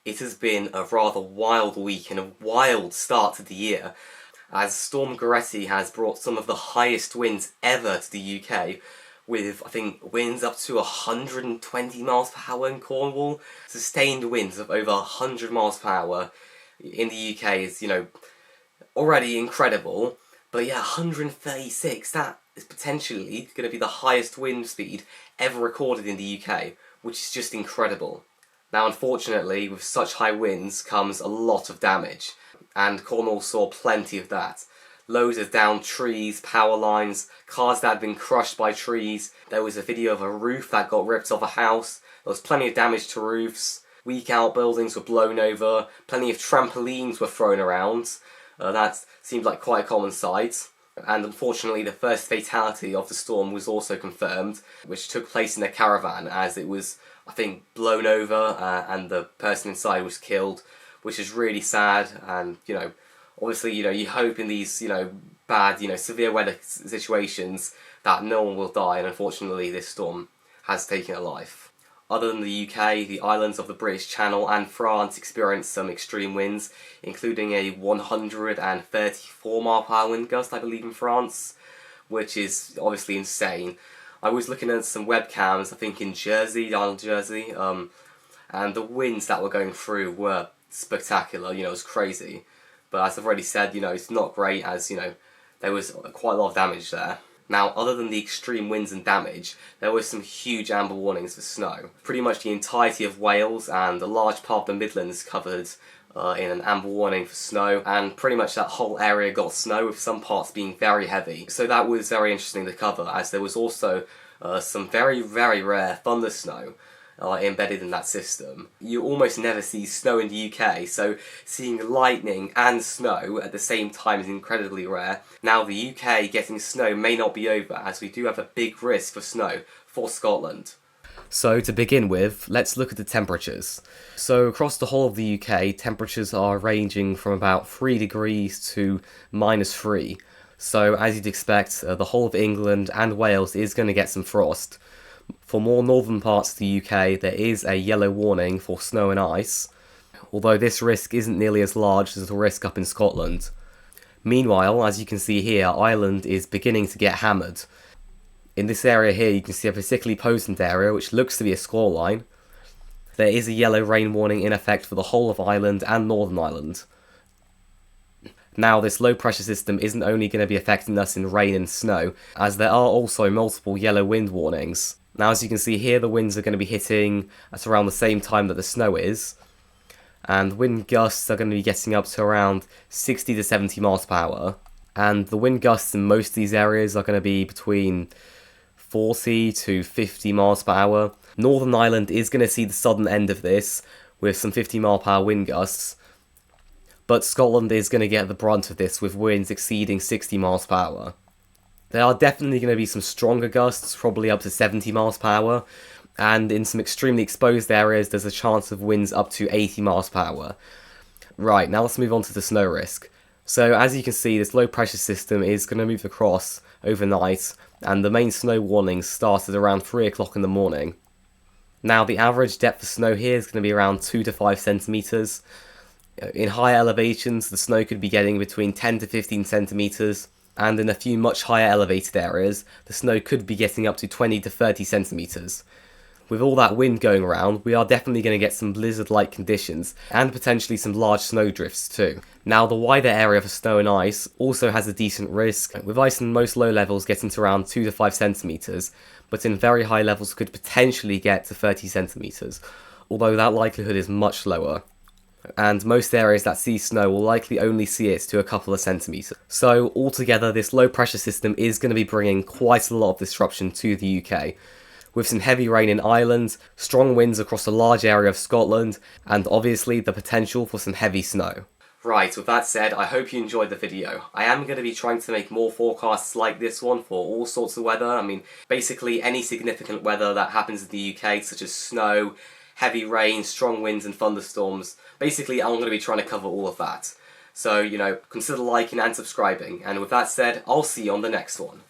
It has been a rather wild week and a wild start to the year, as Storm Goretti has brought some of the highest winds ever to the UK, with, I think, winds up to 120 miles per hour in Cornwall. Sustained winds of over 100 miles per hour in the UK is, already incredible. But yeah, 136, that is potentially going to be the highest wind speed ever recorded in the UK, which is just incredible. Now, unfortunately, with such high winds comes a lot of damage, and Cornwall saw plenty of that. Loads of downed trees, power lines, cars that had been crushed by trees. There was a video of a roof that got ripped off a house. There was plenty of damage to roofs. Weak outbuildings were blown over. Plenty of trampolines were thrown around. That seemed like quite a common sight. And unfortunately, the first fatality of the storm was also confirmed, which took place in a caravan, as it was, I think, blown over and the person inside was killed, which is really sad. And, obviously, you hope in these, bad, severe weather situations that no one will die, and unfortunately this storm has taken a life. Other than the UK, the islands of the British Channel and France experienced some extreme winds, including a 134 mile per hour wind gust, I believe, in France, which is obviously insane. I was looking at some webcams, I think in Jersey, the island of Jersey, and the winds that were going through were spectacular. It was crazy. But as I've already said, it's not great, as, there was quite a lot of damage there. Now, other than the extreme winds and damage, there were some huge amber warnings for snow. Pretty much the entirety of Wales and a large part of the Midlands covered in an amber warning for snow, and pretty much that whole area got snow, with some parts being very heavy. So that was very interesting to cover, as there was also some very, very rare thunder snow embedded in that system. You almost never see snow in the UK, so seeing lightning and snow at the same time is incredibly rare. Now, the UK getting snow may not be over, as we do have a big risk for snow for Scotland. So to begin with, let's look at the temperatures. So across the whole of the UK, temperatures are ranging from about 3 degrees to -3. So as you'd expect, the whole of England and Wales is going to get some frost. For more northern parts of the UK, there is a yellow warning for snow and ice, although this risk isn't nearly as large as the risk up in Scotland. Meanwhile, as you can see here, Ireland is beginning to get hammered. In this area here, you can see a particularly potent area, which looks to be a squall line. There is a yellow rain warning in effect for the whole of Ireland and Northern Ireland. Now, this low pressure system isn't only going to be affecting us in rain and snow, as there are also multiple yellow wind warnings. Now, as you can see here, the winds are going to be hitting at around the same time that the snow is, and wind gusts are going to be getting up to around 60 to 70 miles per hour, and the wind gusts in most of these areas are going to be between 40 to 50 miles per hour. Northern Ireland is going to see the southern end of this, with some 50 mile per hour wind gusts, but Scotland is going to get the brunt of this, with winds exceeding 60 miles per hour. There are definitely going to be some stronger gusts, probably up to 70 miles per hour, and in some extremely exposed areas there's a chance of winds up to 80 miles per hour. Right, now let's move on to the snow risk. So as you can see, this low pressure system is going to move across overnight, and the main snow warnings started around 3 o'clock in the morning. Now, the average depth of snow here is going to be around 2 to 5 centimetres. In higher elevations, the snow could be getting between 10 to 15 centimetres, and in a few much higher elevated areas, the snow could be getting up to 20 to 30 centimetres. With all that wind going around, we are definitely going to get some blizzard-like conditions, and potentially some large snowdrifts too. Now, the wider area for snow and ice also has a decent risk, with ice in most low levels getting to around 2 to 5 centimetres, but in very high levels could potentially get to 30 centimetres, although that likelihood is much lower. And most areas that see snow will likely only see it to a couple of centimetres. So altogether, this low pressure system is going to be bringing quite a lot of disruption to the UK, with some heavy rain in Ireland, strong winds across a large area of Scotland, and obviously the potential for some heavy snow. Right, with that said, I hope you enjoyed the video. I am going to be trying to make more forecasts like this one for all sorts of weather. I mean, basically any significant weather that happens in the UK, such as snow, heavy rain, strong winds and thunderstorms. Basically, I'm going to be trying to cover all of that. So, consider liking and subscribing. And with that said, I'll see you on the next one.